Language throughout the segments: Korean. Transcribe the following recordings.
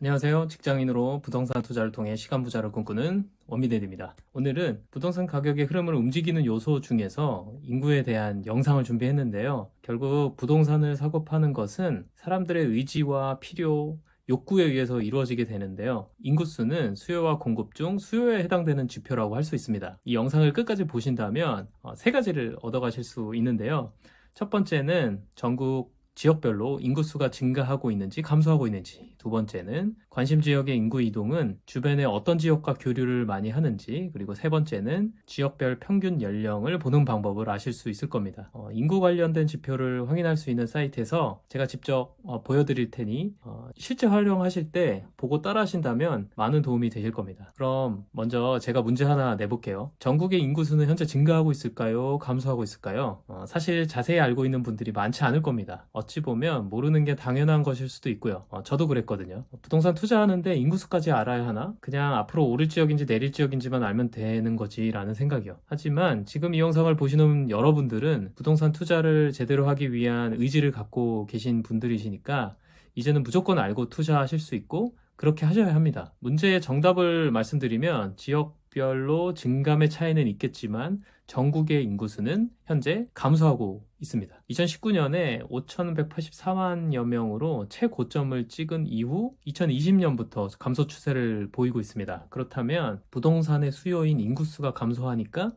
안녕하세요. 직장인으로 부동산 투자를 통해 시간 부자를 꿈꾸는 원미대입니다. 오늘은 부동산 가격의 흐름을 움직이는 요소 중에서 인구에 대한 영상을 준비했는데요. 결국 부동산을 사고 파는 것은 사람들의 의지와 필요, 욕구에 의해서 이루어지게 되는데요. 인구수는 수요와 공급 중 수요에 해당되는 지표라고 할 수 있습니다. 이 영상을 끝까지 보신다면 세 가지를 얻어가실 수 있는데요. 첫 번째는 전국 지역별로 인구수가 증가하고 있는지 감소하고 있는지, 두 번째는 관심 지역의 인구 이동은 주변에 어떤 지역과 교류를 많이 하는지, 그리고 세 번째는 지역별 평균 연령을 보는 방법을 아실 수 있을 겁니다. 인구 관련된 지표를 확인할 수 있는 사이트에서 제가 직접 보여드릴 테니 실제 활용하실 때 보고 따라 하신다면 많은 도움이 되실 겁니다. 그럼 먼저 제가 문제 하나 내볼게요. 전국의 인구수는 현재 증가하고 있을까요? 감소하고 있을까요? 사실 자세히 알고 있는 분들이 많지 않을 겁니다. 어찌 보면 모르는 게 당연한 것일 수도 있고요. 저도 그랬거든요. 부동산 투자하는데 인구수까지 알아야 하나? 그냥 앞으로 오를 지역인지 내릴 지역인지만 알면 되는 거지 라는 생각이요. 하지만 지금 이 영상을 보시는 여러분들은 부동산 투자를 제대로 하기 위한 의지를 갖고 계신 분들이시니까 이제는 무조건 알고 투자하실 수 있고 그렇게 하셔야 합니다. 문제의 정답을 말씀드리면 지역별로 증감의 차이는 있겠지만 전국의 인구수는 현재 감소하고 있습니다. 2019년에 5,184만여 명으로 최고점을 찍은 이후 2020년부터 감소 추세를 보이고 있습니다. 그렇다면 부동산의 수요인 인구수가 감소하니까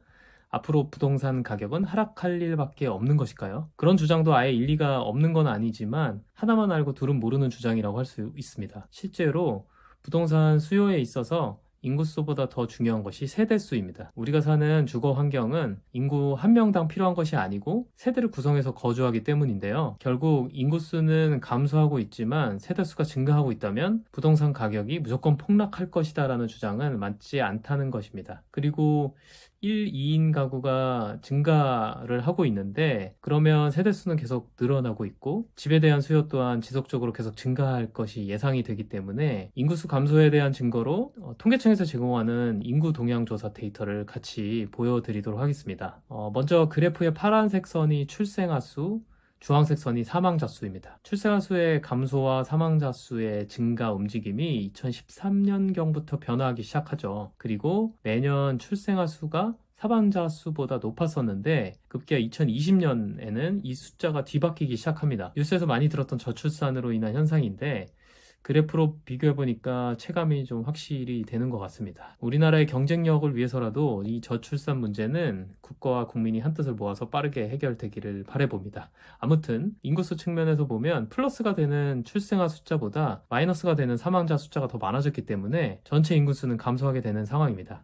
앞으로 부동산 가격은 하락할 일밖에 없는 것일까요? 그런 주장도 아예 일리가 없는 건 아니지만 하나만 알고 둘은 모르는 주장이라고 할 수 있습니다. 실제로 부동산 수요에 있어서 인구수보다 더 중요한 것이 세대수입니다. 우리가 사는 주거 환경은 인구 한 명당 필요한 것이 아니고 세대를 구성해서 거주하기 때문인데요. 결국 인구수는 감소하고 있지만 세대수가 증가하고 있다면 부동산 가격이 무조건 폭락할 것이다라는 주장은 맞지 않다는 것입니다. 그리고 1, 2인 가구가 증가를 하고 있는데 그러면 세대수는 계속 늘어나고 있고 집에 대한 수요 또한 지속적으로 계속 증가할 것이 예상이 되기 때문에 인구수 감소에 대한 증거로 통계청에서 제공하는 인구 동향 조사 데이터를 같이 보여드리도록 하겠습니다. 먼저 그래프의 파란색 선이 출생아 수, 주황색 선이 사망자 수입니다. 출생아 수의 감소와 사망자 수의 증가 움직임이 2013년경부터 변화하기 시작하죠. 그리고 매년 출생아 수가 사망자 수보다 높았었는데 급기야 2020년에는 이 숫자가 뒤바뀌기 시작합니다. 뉴스에서 많이 들었던 저출산으로 인한 현상인데 그래프로 비교해보니까 체감이 좀 확실히 되는 것 같습니다. 우리나라의 경쟁력을 위해서라도 이 저출산 문제는 국가와 국민이 한뜻을 모아서 빠르게 해결되기를 바라봅니다. 아무튼 인구수 측면에서 보면 플러스가 되는 출생아 숫자보다 마이너스가 되는 사망자 숫자가 더 많아졌기 때문에 전체 인구수는 감소하게 되는 상황입니다.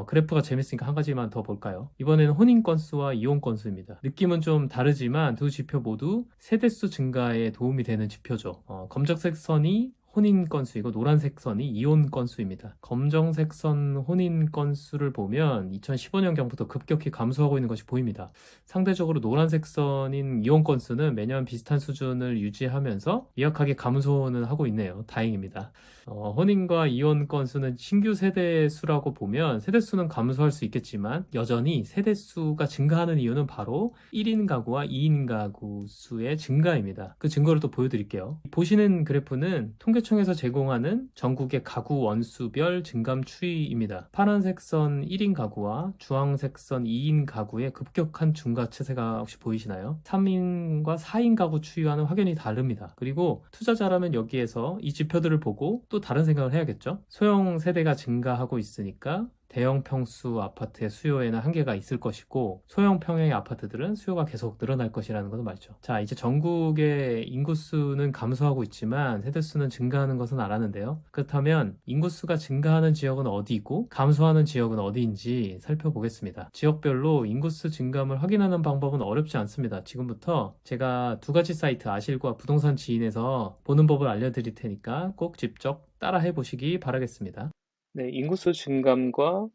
그래프가 재밌으니까 한 가지만 더 볼까요? 이번에는 혼인 건수와 이혼 건수입니다. 느낌은 좀 다르지만 두 지표 모두 세대수 증가에 도움이 되는 지표죠. 검정색 선이 혼인 건수이고 노란색 선이 이혼 건수입니다. 검정색 선 혼인 건수를 보면 2015년경부터 급격히 감소하고 있는 것이 보입니다. 상대적으로 노란색 선인 이혼 건수는 매년 비슷한 수준을 유지하면서 미약하게 감소는 하고 있네요. 다행입니다. 혼인과 이혼 건수는 신규 세대 수라고 보면 세대 수는 감소할 수 있겠지만 여전히 세대 수가 증가하는 이유는 바로 1인 가구와 2인 가구 수의 증가입니다. 그 증거를 또 보여드릴게요. 보시는 그래프는 통계청에서 제공하는 전국의 가구 원수별 증감 추이입니다. 파란색 선 1인 가구와 주황색 선 2인 가구의 급격한 증가 추세가 혹시 보이시나요? 3인과 4인 가구 추이와는 확연히 다릅니다. 그리고 투자자라면 여기에서 이 지표들을 보고 또 다른 생각을 해야겠죠. 소형 세대가 증가하고 있으니까 대형 평수 아파트의 수요에는 한계가 있을 것이고 소형 평형의 아파트들은 수요가 계속 늘어날 것이라는 것은 맞죠. 자, 이제 전국의 인구수는 감소하고 있지만 세대수는 증가하는 것은 알았는데요. 그렇다면 인구수가 증가하는 지역은 어디이고 감소하는 지역은 어디인지 살펴보겠습니다. 지역별로 인구수 증감을 확인하는 방법은 어렵지 않습니다. 지금부터 제가 두 가지 사이트 아실과 부동산 지인에서 보는 법을 알려드릴 테니까 꼭 직접 따라 해보시기 바라겠습니다. 네, 인구수 증감과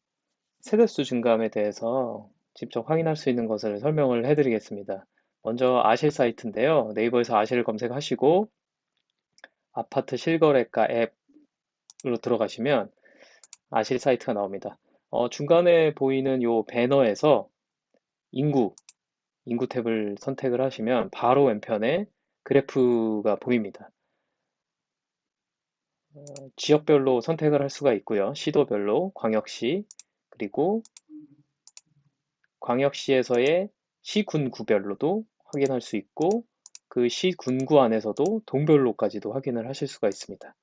세대수 증감에 대해서 직접 확인할 수 있는 것을 설명을 해드리겠습니다. 먼저 아실 사이트인데요. 네이버에서 아실을 검색하시고 아파트 실거래가 앱으로 들어가시면 아실 사이트가 나옵니다. 중간에 보이는 이 배너에서 인구 탭을 선택을 하시면 바로 왼편에 그래프가 보입니다. 지역별로 선택을 할 수가 있고요. 시도별로, 광역시, 그리고 광역시에서의 시군구별로도 확인할 수 있고 그 시군구 안에서도 동별로까지도 확인을 하실 수가 있습니다.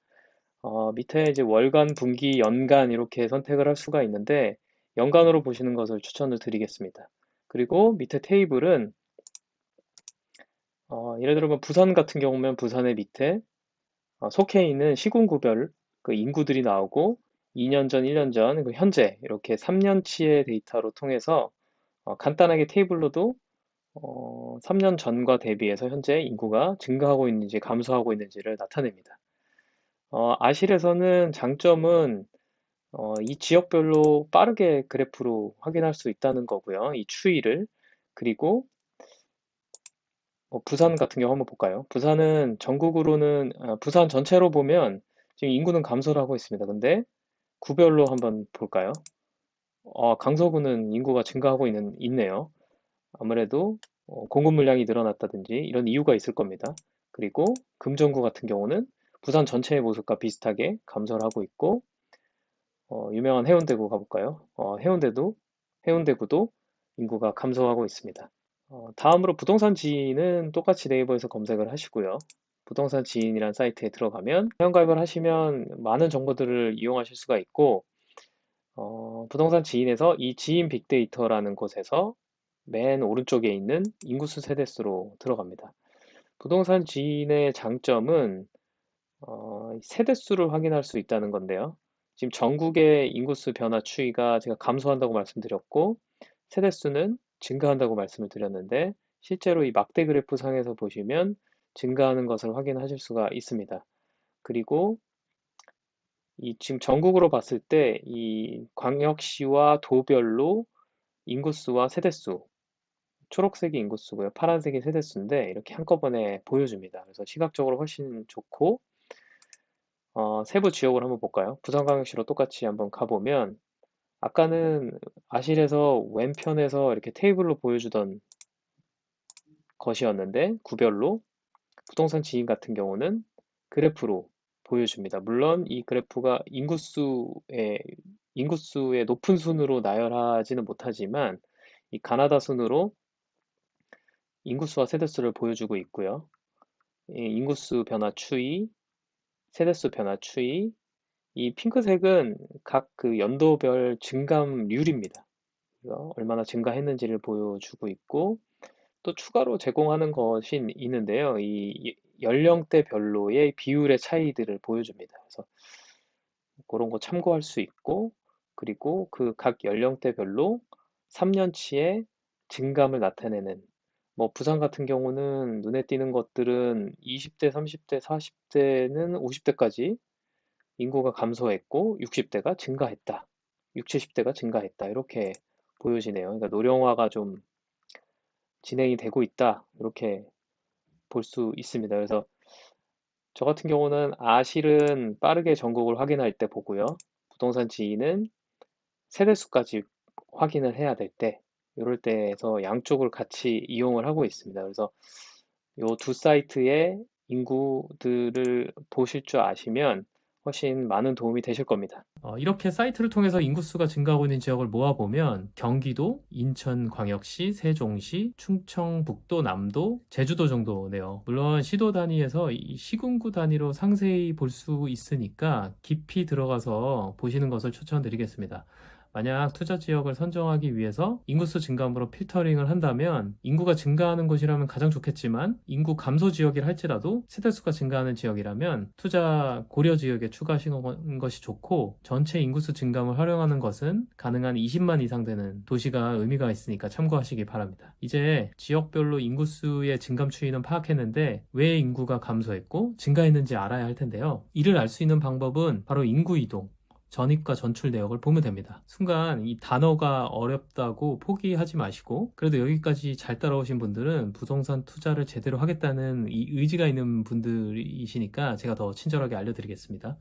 밑에 이제 월간, 분기, 연간 이렇게 선택을 할 수가 있는데 연간으로 보시는 것을 추천을 드리겠습니다. 그리고 밑에 테이블은 예를 들면 부산 같은 경우면 부산의 밑에 속해 있는 시군구별 그 인구들이 나오고 2년 전, 1년 전, 그 현재 이렇게 3년치의 데이터로 통해서 간단하게 테이블로도 3년 전과 대비해서 현재 인구가 증가하고 있는지 감소하고 있는지를 나타냅니다. 아실에서는 장점은 이 지역별로 빠르게 그래프로 확인할 수 있다는 거고요. 이 추이를. 그리고 부산 같은 경우 한번 볼까요? 부산은 전국으로는 부산 전체로 보면 지금 인구는 감소를 하고 있습니다. 근데 구별로 한번 볼까요? 강서구는 인구가 증가하고 있네요. 아무래도 공급 물량이 늘어났다든지 이런 이유가 있을 겁니다. 그리고 금정구 같은 경우는 부산 전체의 모습과 비슷하게 감소를 하고 있고 유명한 해운대구 가볼까요? 해운대구도 인구가 감소하고 있습니다. 다음으로 부동산 지인은 똑같이 네이버에서 검색을 하시고요. 부동산 지인이란 사이트에 들어가면 회원가입을 하시면 많은 정보들을 이용하실 수가 있고 부동산 지인에서 이 지인 빅데이터라는 곳에서 맨 오른쪽에 있는 인구수 세대수로 들어갑니다. 부동산 지인의 장점은 세대수를 확인할 수 있다는 건데요. 지금 전국의 인구수 변화 추이가 제가 감소한다고 말씀드렸고 세대수는 증가한다고 말씀을 드렸는데 실제로 이 막대 그래프 상에서 보시면 증가하는 것을 확인하실 수가 있습니다. 그리고 이 지금 전국으로 봤을 때 이 광역시와 도별로 인구수와 세대수, 초록색이 인구수고요. 파란색이 세대수인데 이렇게 한꺼번에 보여줍니다. 그래서 시각적으로 훨씬 좋고 세부 지역을 한번 볼까요? 부산광역시로 똑같이 한번 가보면 아까는 아실에서 왼편에서 이렇게 테이블로 보여주던 것이었는데 구별로 부동산 지인 같은 경우는 그래프로 보여줍니다. 물론 이 그래프가 인구수의 높은 순으로 나열하지는 못하지만 이 가나다 순으로 인구수와 세대수를 보여주고 있고요. 인구수 변화 추이, 세대수 변화 추이, 이 핑크색은 각 그 연도별 증감률입니다. 얼마나 증가했는지를 보여주고 있고 또 추가로 제공하는 것이 있는데요. 이 연령대별로의 비율의 차이들을 보여줍니다. 그래서 그런 거 참고할 수 있고 그리고 그 각 연령대별로 3년치의 증감을 나타내는 부산 같은 경우는 눈에 띄는 것들은 20대, 30대, 40대는 50대까지 인구가 감소했고 60대가 증가했다. 60, 70대가 증가했다. 이렇게 보여지네요. 그러니까 노령화가 좀 진행이 되고 있다. 이렇게 볼 수 있습니다. 그래서 저 같은 경우는 아실은 빠르게 전국을 확인할 때 보고요. 부동산 지인은 세대수까지 확인을 해야 될 때, 이럴 때에서 양쪽을 같이 이용을 하고 있습니다. 그래서 이 두 사이트의 인구들을 보실 줄 아시면 훨씬 많은 도움이 되실 겁니다. 이렇게 사이트를 통해서 인구수가 증가하고 있는 지역을 모아보면 경기도, 인천광역시, 세종시, 충청북도, 남도, 제주도 정도네요. 물론 시도 단위에서 이 시군구 단위로 상세히 볼 수 있으니까 깊이 들어가서 보시는 것을 추천드리겠습니다. 만약 투자 지역을 선정하기 위해서 인구수 증감으로 필터링을 한다면 인구가 증가하는 곳이라면 가장 좋겠지만 인구 감소 지역이라 할지라도 세대수가 증가하는 지역이라면 투자 고려 지역에 추가하시는 것이 좋고 전체 인구수 증감을 활용하는 것은 가능한 20만 이상 되는 도시가 의미가 있으니까 참고하시기 바랍니다. 이제 지역별로 인구수의 증감 추이는 파악했는데 왜 인구가 감소했고 증가했는지 알아야 할 텐데요. 이를 알 수 있는 방법은 바로 인구 이동, 전입과 전출 내역을 보면 됩니다. 순간 이 단어가 어렵다고 포기하지 마시고 그래도 여기까지 잘 따라오신 분들은 부동산 투자를 제대로 하겠다는 이 의지가 있는 분들이시니까 제가 더 친절하게 알려드리겠습니다.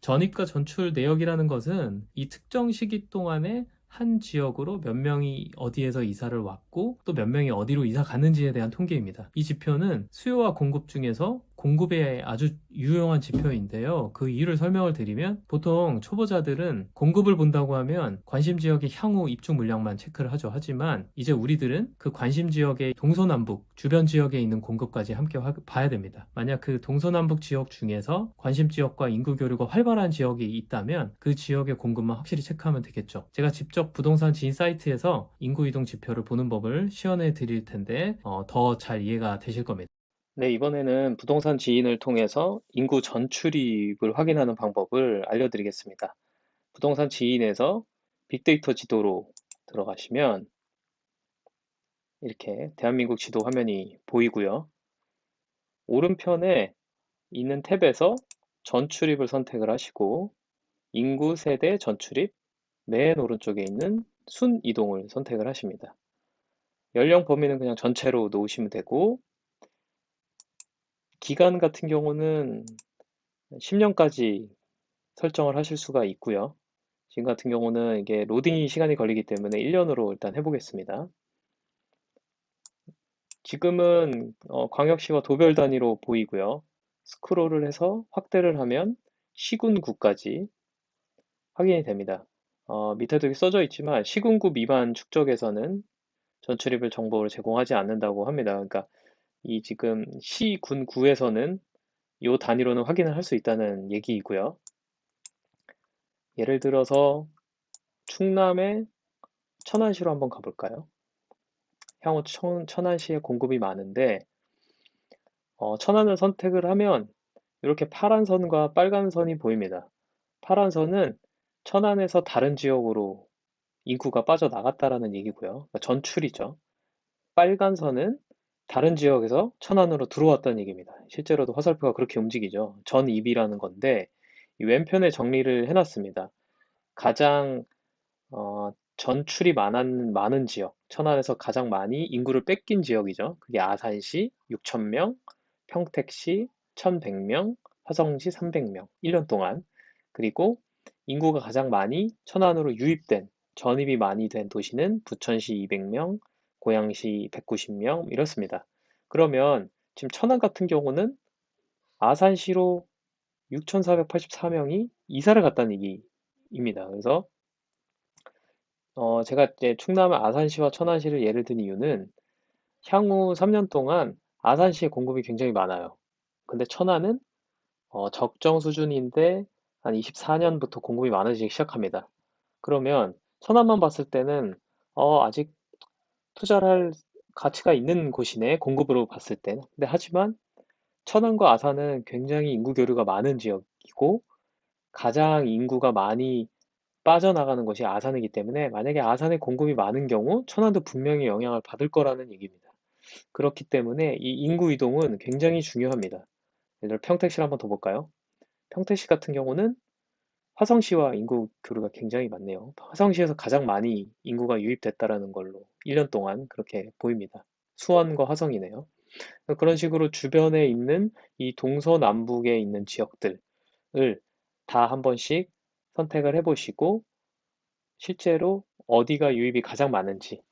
전입과 전출 내역이라는 것은 이 특정 시기 동안에 한 지역으로 몇 명이 어디에서 이사를 왔고 또 몇 명이 어디로 이사 갔는지에 대한 통계입니다. 이 지표는 수요와 공급 중에서 공급에 아주 유용한 지표인데요. 그 이유를 설명을 드리면 보통 초보자들은 공급을 본다고 하면 관심 지역의 향후 입주 물량만 체크를 하죠. 하지만 이제 우리들은 그 관심 지역의 동서남북 주변 지역에 있는 공급까지 함께 봐야 됩니다. 만약 그 동서남북 지역 중에서 관심 지역과 인구 교류가 활발한 지역이 있다면 그 지역의 공급만 확실히 체크하면 되겠죠. 제가 직접 부동산 지인 사이트에서 인구 이동 지표를 보는 법을 시연해 드릴 텐데 더 잘 이해가 되실 겁니다. 네, 이번에는 부동산 지인을 통해서 인구 전출입을 확인하는 방법을 알려드리겠습니다. 부동산 지인에서 빅데이터 지도로 들어가시면 이렇게 대한민국 지도 화면이 보이고요. 오른편에 있는 탭에서 전출입을 선택을 하시고 인구 세대 전출입 맨 오른쪽에 있는 순 이동을 선택을 하십니다. 연령 범위는 그냥 전체로 놓으시면 되고 기간 같은 경우는 10년까지 설정을 하실 수가 있고요. 지금 같은 경우는 이게 로딩이 시간이 걸리기 때문에 1년으로 일단 해보겠습니다. 지금은 광역시와 도별 단위로 보이고요. 스크롤을 해서 확대를 하면 시군구까지 확인이 됩니다. 밑에도 이렇게 써져 있지만 시군구 미만 축적에서는 전출입을 정보를 제공하지 않는다고 합니다. 그러니까 이 지금 시군구에서는 이 단위로는 확인을 할 수 있다는 얘기이고요. 예를 들어서 충남의 천안시로 한번 가볼까요? 향후 천안시에 공급이 많은데 천안을 선택을 하면 이렇게 파란 선과 빨간 선이 보입니다. 파란 선은 천안에서 다른 지역으로 인구가 빠져나갔다라는 얘기고요. 그러니까 전출이죠. 빨간 선은 다른 지역에서 천안으로 들어왔다는 얘기입니다. 실제로도 화살표가 그렇게 움직이죠. 전입이라는 건데 이 왼편에 정리를 해놨습니다. 가장 전출이 많은 지역, 천안에서 가장 많이 인구를 뺏긴 지역이죠. 그게 아산시 6,000명, 평택시 1,100명, 화성시 300명, 1년 동안. 그리고 인구가 가장 많이 천안으로 유입된, 전입이 많이 된 도시는 부천시 200명, 고양시 190명, 이렇습니다. 그러면 지금 천안 같은 경우는 아산시로 6,484명이 이사를 갔다는 얘기입니다. 그래서 제가 이제 충남 아산시와 천안시를 예를 든 이유는 향후 3년 동안 아산시의 공급이 굉장히 많아요. 근데 천안은 적정 수준인데 한 24년부터 공급이 많아지기 시작합니다. 그러면 천안만 봤을 때는 아직 투자를 할 가치가 있는 곳이네, 공급으로 봤을 때. 근데 하지만 천안과 아산은 굉장히 인구 교류가 많은 지역이고 가장 인구가 많이 빠져나가는 것이 아산이기 때문에 만약에 아산에 공급이 많은 경우 천안도 분명히 영향을 받을 거라는 얘기입니다. 그렇기 때문에 이 인구 이동은 굉장히 중요합니다. 예를 들어 평택시를 한번 더 볼까요? 평택시 같은 경우는 화성시와 인구 교류가 굉장히 많네요. 화성시에서 가장 많이 인구가 유입됐다라는 걸로 1년 동안 그렇게 보입니다. 수원과 화성이네요. 그런 식으로 주변에 있는 이 동서남북에 있는 지역들을 다 한 번씩 선택을 해보시고 실제로 어디가 유입이 가장 많은지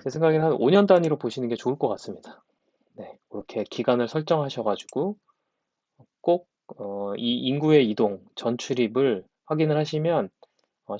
제 생각에는 한 5년 단위로 보시는 게 좋을 것 같습니다. 네, 그렇게 기간을 설정하셔가지고 꼭 이 인구의 이동, 전출입을 확인을 하시면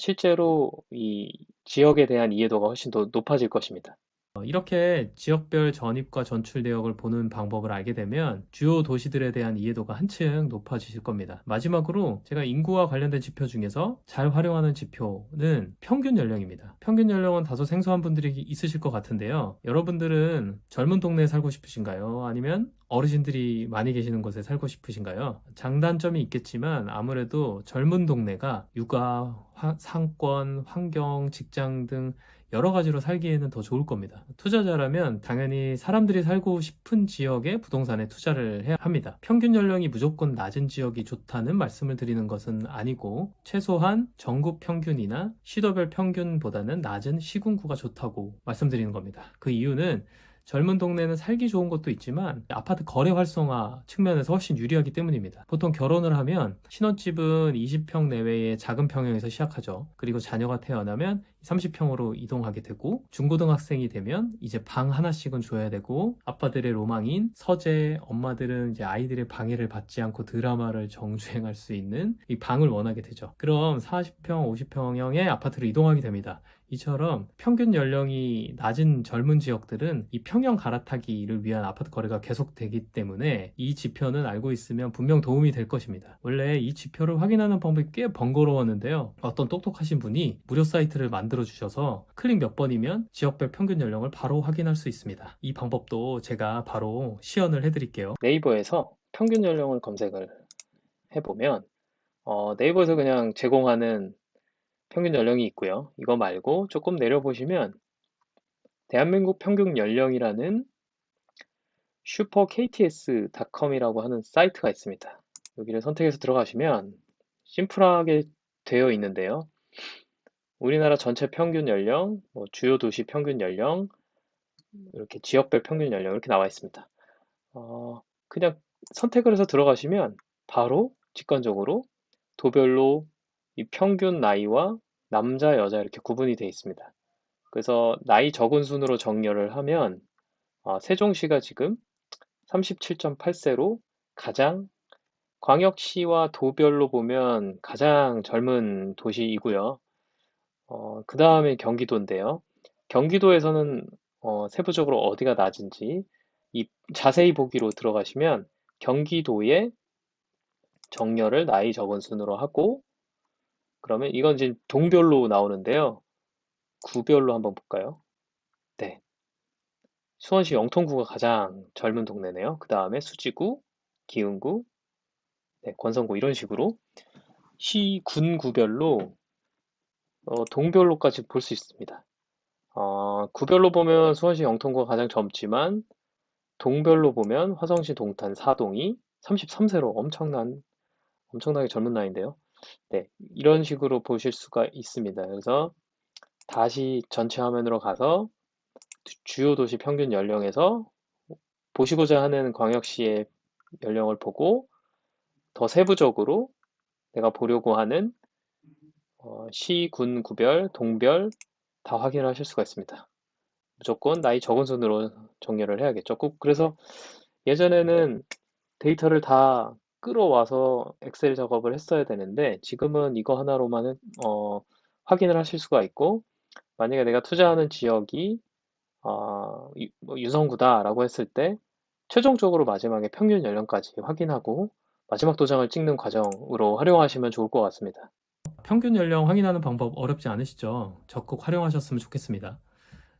실제로 이 지역에 대한 이해도가 훨씬 더 높아질 것입니다. 이렇게 지역별 전입과 전출 내역을 보는 방법을 알게 되면 주요 도시들에 대한 이해도가 한층 높아지실 겁니다. 마지막으로 제가 인구와 관련된 지표 중에서 잘 활용하는 지표는 평균 연령입니다. 평균 연령은 다소 생소한 분들이 있으실 것 같은데요. 여러분들은 젊은 동네에 살고 싶으신가요? 아니면 어르신들이 많이 계시는 곳에 살고 싶으신가요? 장단점이 있겠지만 아무래도 젊은 동네가 육아, 상권, 환경, 직장 등 여러 가지로 살기에는 더 좋을 겁니다. 투자자라면 당연히 사람들이 살고 싶은 지역에 부동산에 투자를 해야 합니다. 평균 연령이 무조건 낮은 지역이 좋다는 말씀을 드리는 것은 아니고 최소한 전국 평균이나 시도별 평균보다는 낮은 시군구가 좋다고 말씀드리는 겁니다. 그 이유는 젊은 동네는 살기 좋은 것도 있지만 아파트 거래 활성화 측면에서 훨씬 유리하기 때문입니다. 보통 결혼을 하면 신혼집은 20평 내외의 작은 평형에서 시작하죠. 그리고 자녀가 태어나면 30평으로 이동하게 되고, 중고등학생이 되면 이제 방 하나씩은 줘야 되고, 아빠들의 로망인 서재, 엄마들은 이제 아이들의 방해를 받지 않고 드라마를 정주행할 수 있는 이 방을 원하게 되죠. 그럼 40평, 50평형의 아파트로 이동하게 됩니다. 이처럼 평균 연령이 낮은 젊은 지역들은 이 평형 갈아타기를 위한 아파트 거래가 계속되기 때문에 이 지표는 알고 있으면 분명 도움이 될 것입니다. 원래 이 지표를 확인하는 방법이 꽤 번거로웠는데요. 어떤 똑똑하신 분이 무료 사이트를 만들어 주셔서 클릭 몇 번이면 지역별 평균 연령을 바로 확인할 수 있습니다. 이 방법도 제가 바로 시연을 해드릴게요. 네이버에서 평균 연령을 검색을 해보면 네이버에서 그냥 제공하는 평균 연령이 있고요. 이거 말고 조금 내려보시면 대한민국 평균 연령이라는 슈퍼KTS.com이라고 하는 사이트가 있습니다. 여기를 선택해서 들어가시면 심플하게 되어 있는데요. 우리나라 전체 평균 연령, 주요 도시 평균 연령, 이렇게 지역별 평균 연령 이렇게 나와 있습니다. 그냥 선택을 해서 들어가시면 바로 직관적으로 도별로 이 평균 나이와 남자, 여자 이렇게 구분이 되어 있습니다. 그래서 나이 적은 순으로 정렬을 하면 세종시가 지금 37.8세로 가장 광역시와 도별로 보면 가장 젊은 도시이고요. 그 다음에 경기도인데요. 경기도에서는 세부적으로 어디가 낮은지 자세히 보기로 들어가시면 경기도의 정렬을 나이 적은 순으로 하고 그러면 이건 이제 동별로 나오는데요. 구별로 한번 볼까요? 네. 수원시 영통구가 가장 젊은 동네네요. 그 다음에 수지구, 기흥구, 네, 권성구 이런 식으로 시, 군 구별로 동별로까지 볼 수 있습니다. 구별로 보면 수원시 영통구가 가장 젊지만 동별로 보면 화성시 동탄 사동이 33세로 엄청나게 젊은 나이인데요. 네, 이런 식으로 보실 수가 있습니다. 그래서 다시 전체 화면으로 가서 주요 도시 평균 연령에서 보시고자 하는 광역시의 연령을 보고 더 세부적으로 내가 보려고 하는 시, 군, 구별, 동별 다 확인을 하실 수가 있습니다. 무조건 나이 적은 순으로 정렬을 해야겠죠. 꼭 그래서 예전에는 데이터를 다 끌어와서 엑셀 작업을 했어야 되는데 지금은 이거 하나로만 확인을 하실 수가 있고 만약에 내가 투자하는 지역이 유성구다라고 했을 때 최종적으로 마지막에 평균 연령까지 확인하고 마지막 도장을 찍는 과정으로 활용하시면 좋을 것 같습니다. 평균 연령 확인하는 방법 어렵지 않으시죠? 적극 활용하셨으면 좋겠습니다.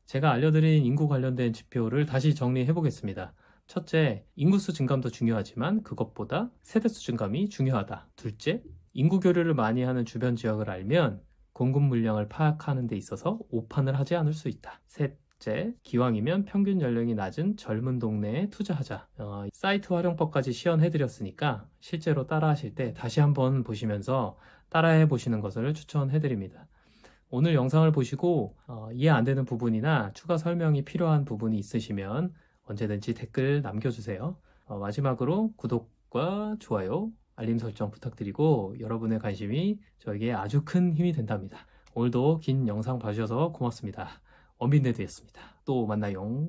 제가 알려드린 인구 관련된 지표를 다시 정리해 보겠습니다. 첫째, 인구수 증감도 중요하지만 그것보다 세대수 증감이 중요하다. 둘째, 인구 교류를 많이 하는 주변 지역을 알면 공급 물량을 파악하는 데 있어서 오판을 하지 않을 수 있다. 셋째, 기왕이면 평균 연령이 낮은 젊은 동네에 투자하자. 사이트 활용법까지 시연해드렸으니까 실제로 따라하실 때 다시 한번 보시면서 따라해 보시는 것을 추천해드립니다. 오늘 영상을 보시고 이해 안 되는 부분이나 추가 설명이 필요한 부분이 있으시면 언제든지 댓글 남겨주세요. 마지막으로 구독과 좋아요, 알림 설정 부탁드리고 여러분의 관심이 저에게 아주 큰 힘이 된답니다. 오늘도 긴 영상 봐주셔서 고맙습니다. 원빈네드였습니다. 또 만나요.